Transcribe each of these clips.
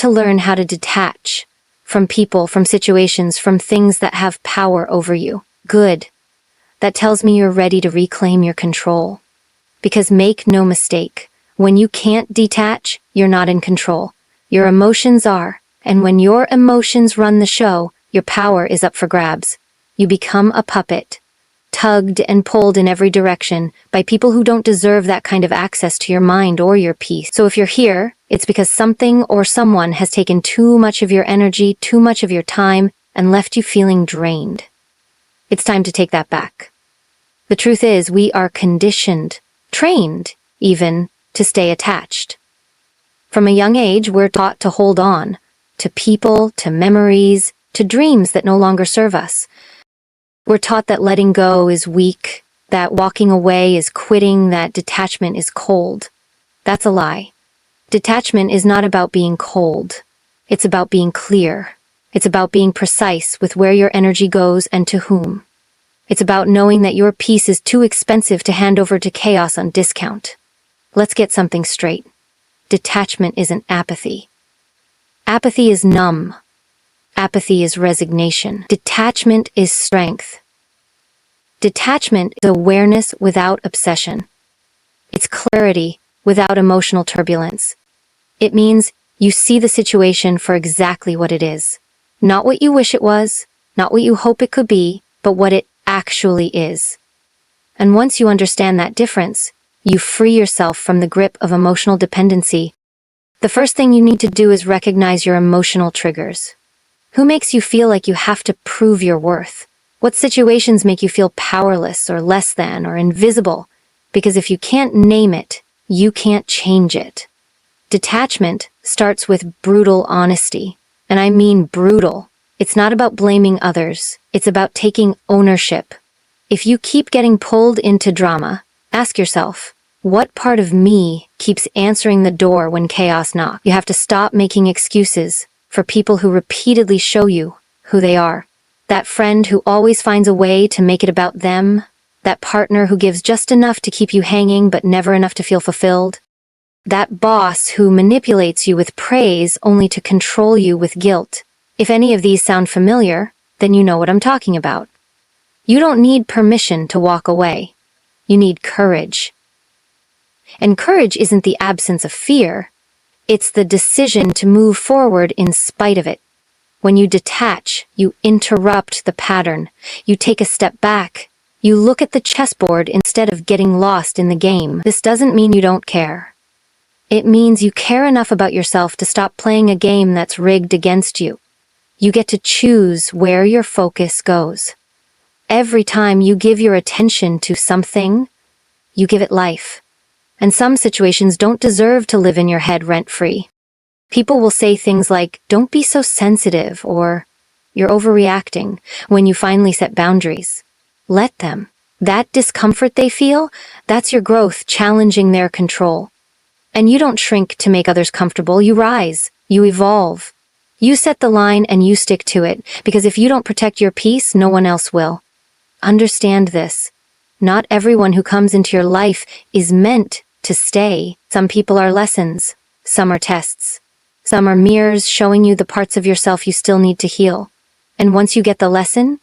to learn how to detach from people, from situations, from things that have power over you. Good. That tells me you're ready to reclaim your control. Because make no mistake, when you can't detach, you're not in control. Your emotions are, and when your emotions run the show, your power is up for grabs. You become a puppet, tugged and pulled in every direction by people who don't deserve that kind of access to your mind or your peace. So if you're here, it's because something or someone has taken too much of your energy, too much of your time, and left you feeling drained. It's time to take that back. The truth is, we are conditioned, trained even, to stay attached. From a young age, we're taught to hold on to people, to memories, to dreams that no longer serve us. We're taught that letting go is weak, that walking away is quitting, that detachment is cold. That's a lie. Detachment is not about being cold. It's about being clear. It's about being precise with where your energy goes and to whom. It's about knowing that your peace is too expensive to hand over to chaos on discount. Let's get something straight. Detachment isn't apathy. Apathy is numb. Apathy is resignation. Detachment is strength. Detachment is awareness without obsession. It's clarity without emotional turbulence. It means you see the situation for exactly what it is. Not what you wish it was, not what you hope it could be, but what it actually is. And once you understand that difference, you free yourself from the grip of emotional dependency. The first thing you need to do is recognize your emotional triggers. Who makes you feel like you have to prove your worth? What situations make you feel powerless or less than or invisible? Because if you can't name it, you can't change it. Detachment starts with brutal honesty. And I mean brutal. It's not about blaming others. It's about taking ownership. If you keep getting pulled into drama, ask yourself, what part of me keeps answering the door when chaos knocks? You have to stop making excuses for people who repeatedly show you who they are. That friend who always finds a way to make it about them. That partner who gives just enough to keep you hanging but never enough to feel fulfilled. That boss who manipulates you with praise only to control you with guilt. If any of these sound familiar, then you know what I'm talking about. You don't need permission to walk away. You need courage. And courage isn't the absence of fear. It's the decision to move forward in spite of it. When you detach, you interrupt the pattern. You take a step back. You look at the chessboard instead of getting lost in the game. This doesn't mean you don't care. It means you care enough about yourself to stop playing a game that's rigged against you. You get to choose where your focus goes. Every time you give your attention to something, you give it life. And some situations don't deserve to live in your head rent-free. People will say things like, "Don't be so sensitive," or "You're overreacting," when you finally set boundaries. Let them. That discomfort they feel, that's your growth challenging their control. And you don't shrink to make others comfortable, you rise, you evolve. You set the line and you stick to it, because if you don't protect your peace, no one else will. Understand this. Not everyone who comes into your life is meant to stay. Some people are lessons. Some are tests. Some are mirrors showing you the parts of yourself you still need to heal. And once you get the lesson,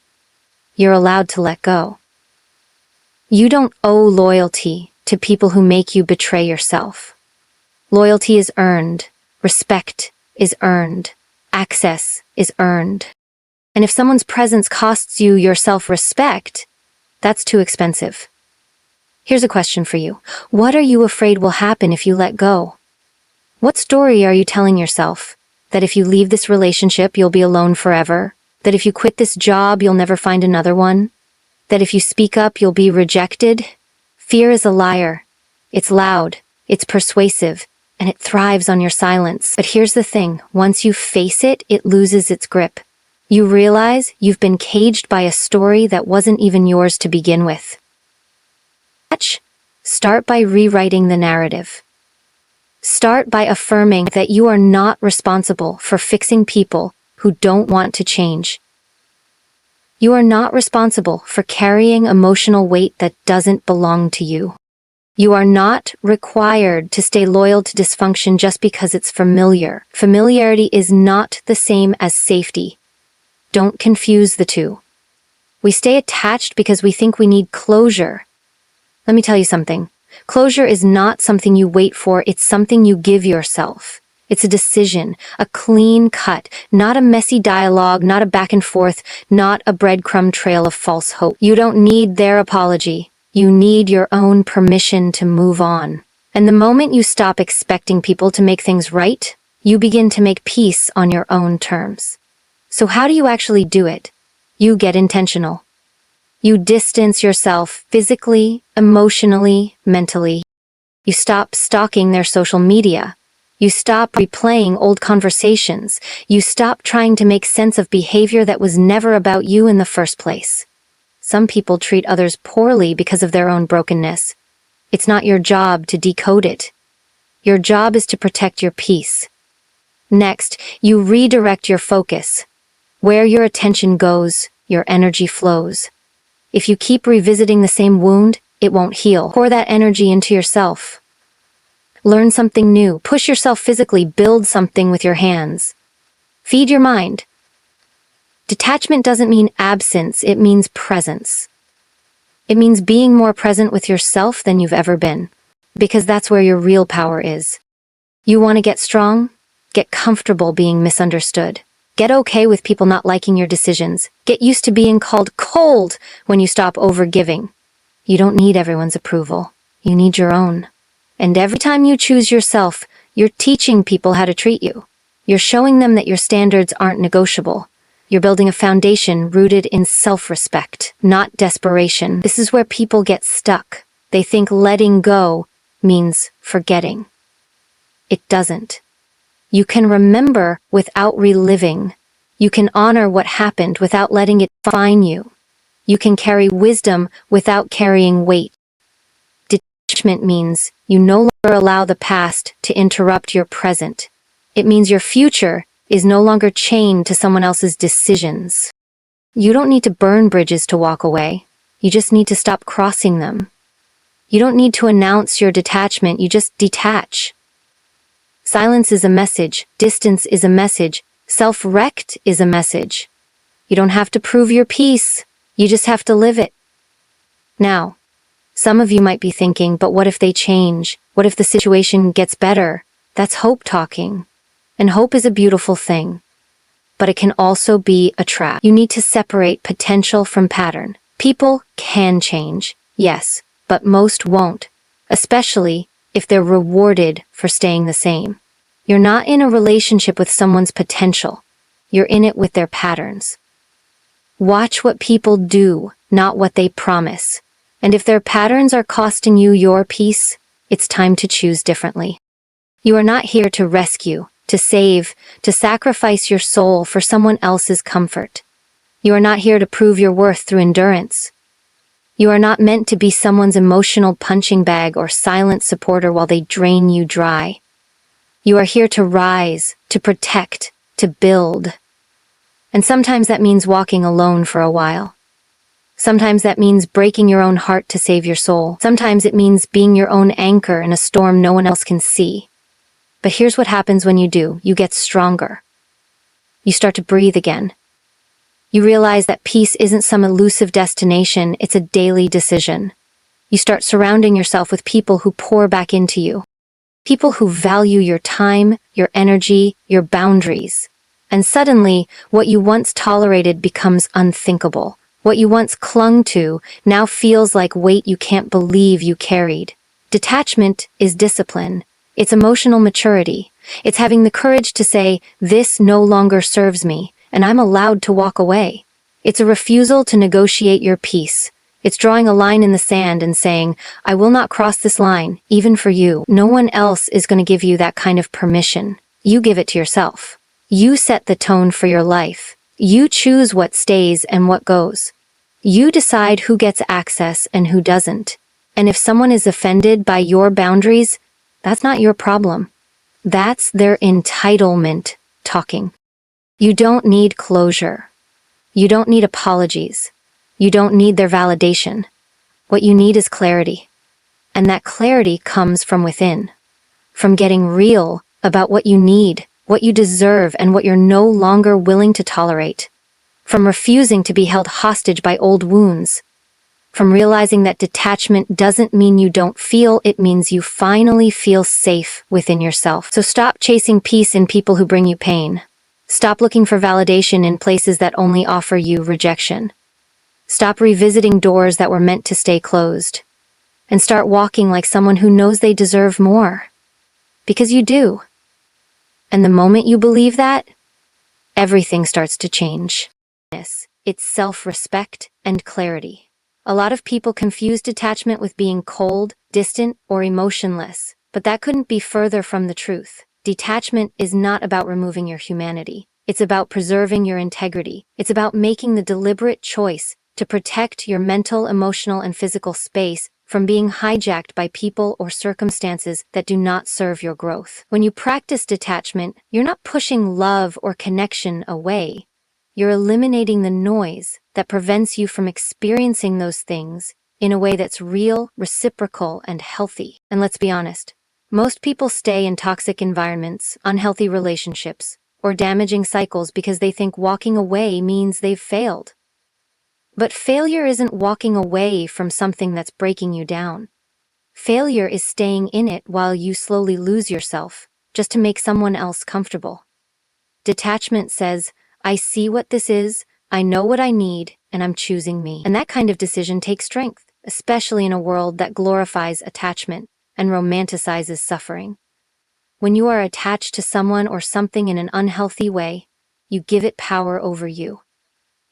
you're allowed to let go. You don't owe loyalty to people who make you betray yourself. Loyalty is earned. Respect is earned. Access is earned. And if someone's presence costs you your self-respect, that's too expensive. Here's a question for you. What are you afraid will happen if you let go? What story are you telling yourself? That if you leave this relationship, you'll be alone forever? That if you quit this job, you'll never find another one? That if you speak up, you'll be rejected? Fear is a liar. It's loud, it's persuasive, and it thrives on your silence. But here's the thing, once you face it, it loses its grip. You realize you've been caged by a story that wasn't even yours to begin with. Start by rewriting the narrative. Start by affirming that you are not responsible for fixing people who don't want to change. You are not responsible for carrying emotional weight that doesn't belong to you. You are not required to stay loyal to dysfunction just because it's familiar. Familiarity is not the same as safety. Don't confuse the two. We stay attached because we think we need closure. Let me tell you something. Closure is not something you wait for, it's something you give yourself. It's a decision, a clean cut, not a messy dialogue, not a back and forth, not a breadcrumb trail of false hope. You don't need their apology. You need your own permission to move on. And the moment you stop expecting people to make things right, you begin to make peace on your own terms. So how do you actually do it? You get intentional. You distance yourself physically, emotionally, mentally. You stop stalking their social media. You stop replaying old conversations. You stop trying to make sense of behavior that was never about you in the first place. Some people treat others poorly because of their own brokenness. It's not your job to decode it. Your job is to protect your peace. Next, you redirect your focus. Where your attention goes, your energy flows. If you keep revisiting the same wound, it won't heal. Pour that energy into yourself. Learn something new. Push yourself physically. Build something with your hands. Feed your mind. Detachment doesn't mean absence, it means presence. It means being more present with yourself than you've ever been, because that's where your real power is. You want to get strong? Get comfortable being misunderstood. Get okay with people not liking your decisions. Get used to being called cold when you stop overgiving. You don't need everyone's approval. You need your own. And every time you choose yourself, you're teaching people how to treat you. You're showing them that your standards aren't negotiable. You're building a foundation rooted in self-respect, not desperation. This is where people get stuck. They think letting go means forgetting. It doesn't. You can remember without reliving. You can honor what happened without letting it define you. You can carry wisdom without carrying weight. Detachment means you no longer allow the past to interrupt your present. It means your future is no longer chained to someone else's decisions. You don't need to burn bridges to walk away. You just need to stop crossing them. You don't need to announce your detachment, you just detach. Silence is a message, distance is a message, self-rect is a message. You don't have to prove your peace, you just have to live it. Now, some of you might be thinking, but what if they change? What if the situation gets better? That's hope talking. And hope is a beautiful thing. But it can also be a trap. You need to separate potential from pattern. People can change, yes, but most won't, especially if they're rewarded for staying the same. You're not in a relationship with someone's potential. You're in it with their patterns. Watch what people do, not what they promise. And if their patterns are costing you your peace, it's time to choose differently. You are not here to rescue, to save, to sacrifice your soul for someone else's comfort. You are not here to prove your worth through endurance. You are not meant to be someone's emotional punching bag or silent supporter while they drain you dry. You are here to rise, to protect, to build. And sometimes that means walking alone for a while. Sometimes that means breaking your own heart to save your soul. Sometimes it means being your own anchor in a storm no one else can see. But here's what happens when you do. You get stronger. You start to breathe again. You realize that peace isn't some elusive destination, it's a daily decision. You start surrounding yourself with people who pour back into you. People who value your time, your energy, your boundaries. And suddenly, what you once tolerated becomes unthinkable. What you once clung to now feels like weight you can't believe you carried. Detachment is discipline. It's emotional maturity. It's having the courage to say, this no longer serves me, and I'm allowed to walk away. It's a refusal to negotiate your peace. It's drawing a line in the sand and saying, I will not cross this line, even for you. No one else is going to give you that kind of permission. You give it to yourself. You set the tone for your life. You choose what stays and what goes. You decide who gets access and who doesn't. And if someone is offended by your boundaries, that's not your problem. That's their entitlement talking. You don't need closure. You don't need apologies. You don't need their validation. What you need is clarity. And that clarity comes from within, from getting real about what you need, what you deserve, and what you're no longer willing to tolerate. From refusing to be held hostage by old wounds. From realizing that detachment doesn't mean you don't feel, it means you finally feel safe within yourself. So stop chasing peace in people who bring you pain. Stop looking for validation in places that only offer you rejection. Stop revisiting doors that were meant to stay closed. And start walking like someone who knows they deserve more. Because you do. And the moment you believe that, everything starts to change. It's self-respect and clarity. A lot of people confuse detachment with being cold, distant, or emotionless, but that couldn't be further from the truth. Detachment is not about removing your humanity. It's about preserving your integrity. It's about making the deliberate choice to protect your mental, emotional, and physical space from being hijacked by people or circumstances that do not serve your growth. When you practice detachment, you're not pushing love or connection away. You're eliminating the noise that prevents you from experiencing those things in a way that's real, reciprocal, and healthy. And let's be honest, most people stay in toxic environments, unhealthy relationships, or damaging cycles because they think walking away means they've failed. But failure isn't walking away from something that's breaking you down. Failure is staying in it while you slowly lose yourself, just to make someone else comfortable. Detachment says, I see what this is, I know what I need, and I'm choosing me. And that kind of decision takes strength, especially in a world that glorifies attachment and romanticizes suffering. When you are attached to someone or something in an unhealthy way, you give it power over you.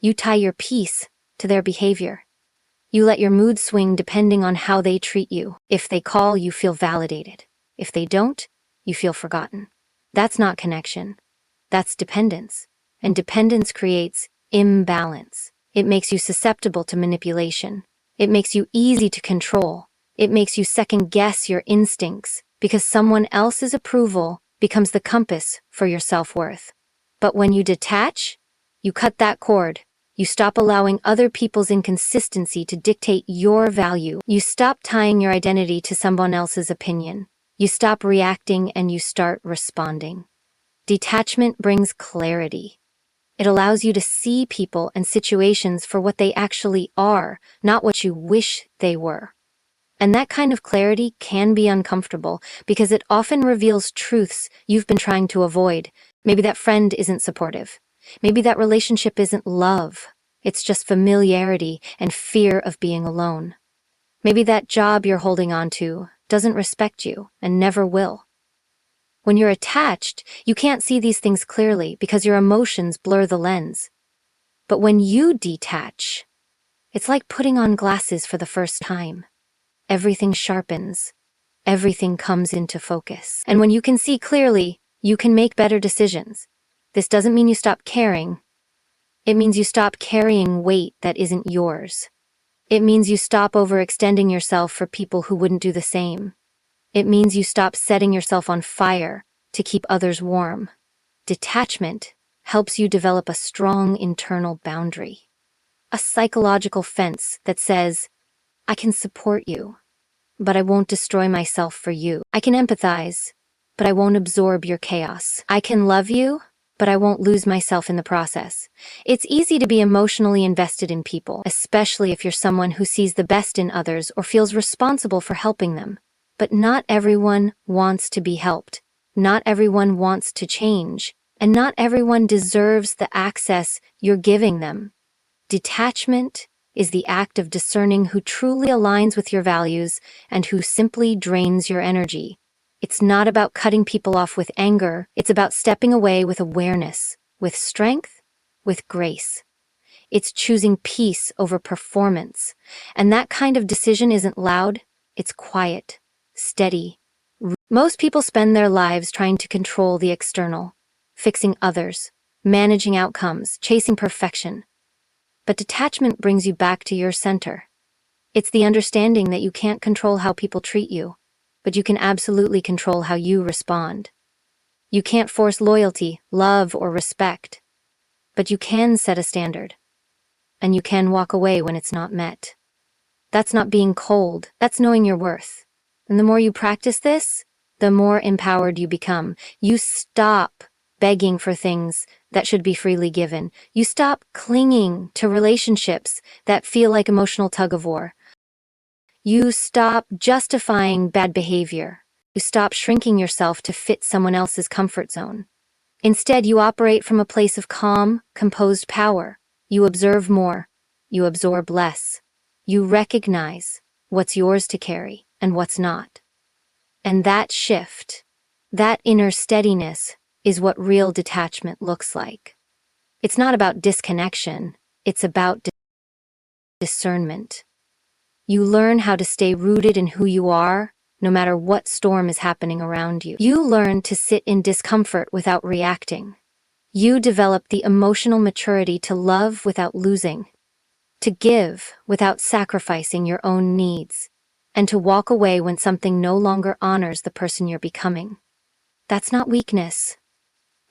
You tie your peace to their behavior. You let your mood swing depending on how they treat you. If they call, you feel validated. If they don't, you feel forgotten. That's not connection. That's dependence. And dependence creates imbalance. It makes you susceptible to manipulation. It makes you easy to control. It makes you second-guess your instincts because someone else's approval becomes the compass for your self-worth. But when you detach, you cut that cord. You stop allowing other people's inconsistency to dictate your value. You stop tying your identity to someone else's opinion. You stop reacting and you start responding. Detachment brings clarity. It allows you to see people and situations for what they actually are, not what you wish they were. And that kind of clarity can be uncomfortable because it often reveals truths you've been trying to avoid. Maybe that friend isn't supportive. Maybe that relationship isn't love. It's just familiarity and fear of being alone. Maybe that job you're holding on to doesn't respect you and never will. When you're attached, you can't see these things clearly because your emotions blur the lens. But when you detach, it's like putting on glasses for the first time. Everything sharpens. Everything comes into focus. And when you can see clearly, you can make better decisions. This doesn't mean you stop caring. It means you stop carrying weight that isn't yours. It means you stop overextending yourself for people who wouldn't do the same. It means you stop setting yourself on fire to keep others warm. Detachment helps you develop a strong internal boundary. A psychological fence that says, I can support you, but I won't destroy myself for you. I can empathize, but I won't absorb your chaos. I can love you, but I won't lose myself in the process. It's easy to be emotionally invested in people, especially if you're someone who sees the best in others or feels responsible for helping them. But not everyone wants to be helped. Not everyone wants to change. And not everyone deserves the access you're giving them. Detachment is the act of discerning who truly aligns with your values and who simply drains your energy. It's not about cutting people off with anger. It's about stepping away with awareness, with strength, with grace. It's choosing peace over performance. And that kind of decision isn't loud, it's quiet, steady. Most people spend their lives trying to control the external, fixing others, managing outcomes, chasing perfection. But detachment brings you back to your center. It's the understanding that you can't control how people treat you, but you can absolutely control how you respond. You can't force loyalty, love, or respect, but you can set a standard. And you can walk away when it's not met. That's not being cold, that's knowing your worth. And the more you practice this, the more empowered you become. You stop begging for things that should be freely given. You stop clinging to relationships that feel like emotional tug-of-war. You stop justifying bad behavior. You stop shrinking yourself to fit someone else's comfort zone. Instead, you operate from a place of calm, composed power. You observe more. You absorb less. You recognize what's yours to carry and what's not. And that shift, that inner steadiness, is what real detachment looks like. It's not about disconnection, it's about discernment. You learn how to stay rooted in who you are, no matter what storm is happening around you. You learn to sit in discomfort without reacting. You develop the emotional maturity to love without losing, to give without sacrificing your own needs, and to walk away when something no longer honors the person you're becoming. That's not weakness.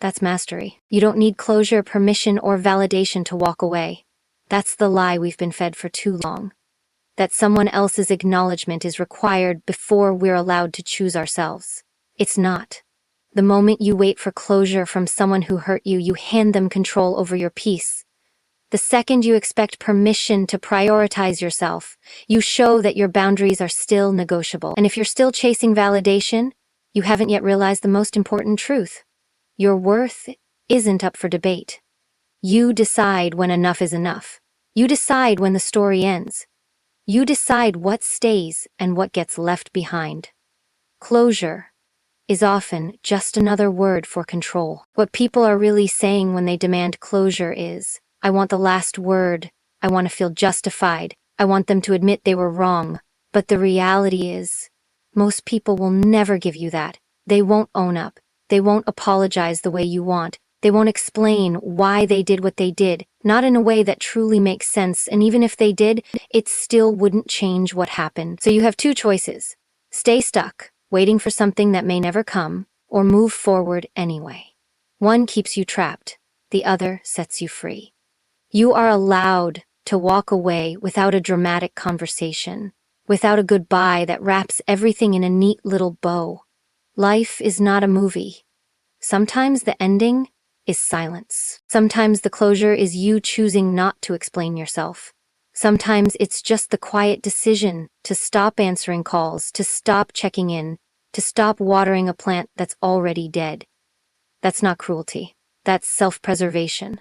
That's mastery. You don't need closure, permission, or validation to walk away. That's the lie we've been fed for too long. That someone else's acknowledgement is required before we're allowed to choose ourselves. It's not. The moment you wait for closure from someone who hurt you, you hand them control over your peace. The second you expect permission to prioritize yourself, you show that your boundaries are still negotiable. And if you're still chasing validation, you haven't yet realized the most important truth. Your worth isn't up for debate. You decide when enough is enough. You decide when the story ends. You decide what stays and what gets left behind. Closure is often just another word for control. What people are really saying when they demand closure is, I want the last word, I want to feel justified, I want them to admit they were wrong. But the reality is, most people will never give you that. They won't own up. They won't apologize the way you want. They won't explain why they did what they did, not in a way that truly makes sense, and even if they did, it still wouldn't change what happened. So you have two choices. Stay stuck, waiting for something that may never come, or move forward anyway. One keeps you trapped, the other sets you free. You are allowed to walk away without a dramatic conversation, without a goodbye that wraps everything in a neat little bow. Life is not a movie. Sometimes the ending is silence. Sometimes the closure is you choosing not to explain yourself. Sometimes it's just the quiet decision to stop answering calls, to stop checking in, to stop watering a plant that's already dead. That's not cruelty. That's self-preservation.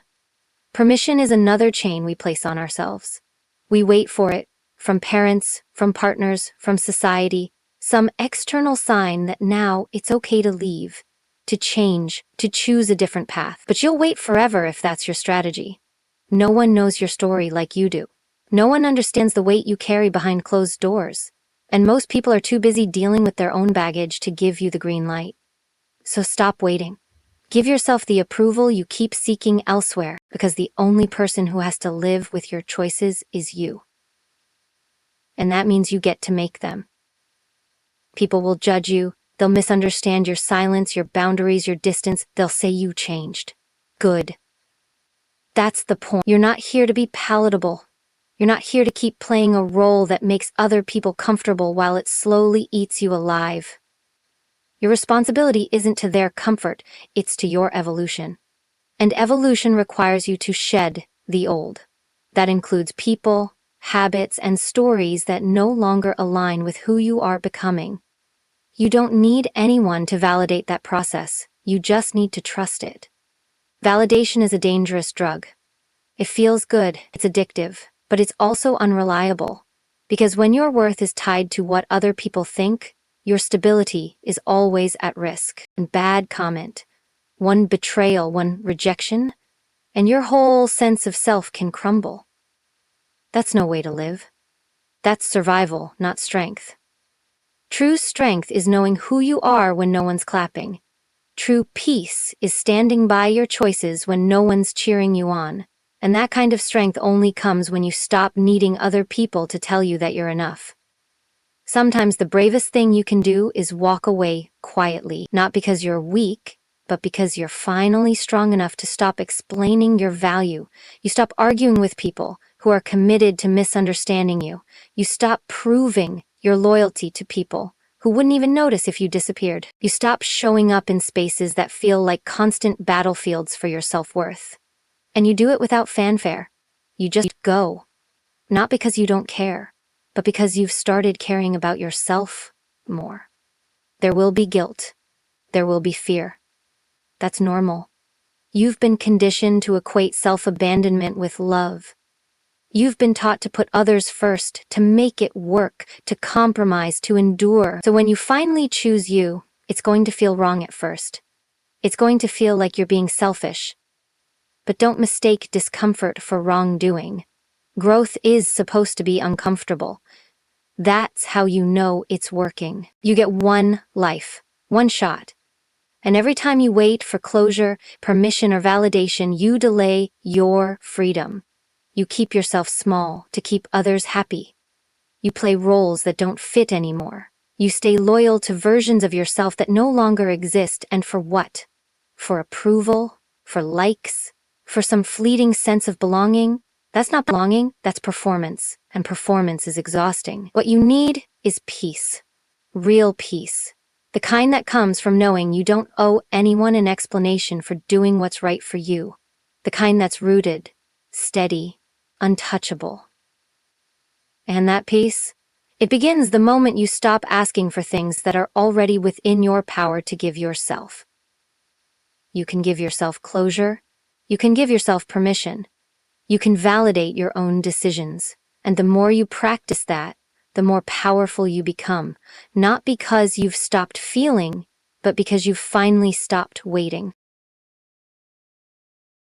Permission is another chain we place on ourselves. We wait for it, from parents, from partners, from society, some external sign that now it's okay to leave, to change, to choose a different path. But you'll wait forever if that's your strategy. No one knows your story like you do. No one understands the weight you carry behind closed doors. And most people are too busy dealing with their own baggage to give you the green light. So stop waiting. Give yourself the approval you keep seeking elsewhere, because the only person who has to live with your choices is you. And that means you get to make them. People will judge you. They'll misunderstand your silence, your boundaries, your distance. They'll say you changed. Good. That's the point. You're not here to be palatable. You're not here to keep playing a role that makes other people comfortable while it slowly eats you alive. Your responsibility isn't to their comfort, it's to your evolution. And evolution requires you to shed the old. That includes people, habits, and stories that no longer align with who you are becoming. You don't need anyone to validate that process. You just need to trust it. Validation is a dangerous drug. It feels good, it's addictive, but it's also unreliable. Because when your worth is tied to what other people think, your stability is always at risk. One bad comment, one betrayal, one rejection, and your whole sense of self can crumble. That's no way to live. That's survival, not strength. True strength is knowing who you are when no one's clapping. True peace is standing by your choices when no one's cheering you on. And that kind of strength only comes when you stop needing other people to tell you that you're enough. Sometimes the bravest thing you can do is walk away quietly, not because you're weak, but because you're finally strong enough to stop explaining your value. You stop arguing with people who are committed to misunderstanding you. You stop proving your loyalty to people who wouldn't even notice if you disappeared. You stop showing up in spaces that feel like constant battlefields for your self-worth. And you do it without fanfare. You just go. Not because you don't care, but because you've started caring about yourself more. There will be guilt. There will be fear. That's normal. You've been conditioned to equate self-abandonment with love. You've been taught to put others first, to make it work, to compromise, to endure. So when you finally choose you, it's going to feel wrong at first. It's going to feel like you're being selfish. But don't mistake discomfort for wrongdoing. Growth is supposed to be uncomfortable. That's how you know it's working. You get one life, one shot. And every time you wait for closure, permission, or validation, you delay your freedom. You keep yourself small to keep others happy. You play roles that don't fit anymore. You stay loyal to versions of yourself that no longer exist, and for what? For approval? For likes? For some fleeting sense of belonging? That's not belonging, that's performance, and performance is exhausting. What you need is peace. Real peace. The kind that comes from knowing you don't owe anyone an explanation for doing what's right for you. The kind that's rooted, steady, untouchable. And that peace? It begins the moment you stop asking for things that are already within your power to give yourself. You can give yourself closure. You can give yourself permission. You can validate your own decisions. And the more you practice that, the more powerful you become, not because you've stopped feeling, but because you've finally stopped waiting.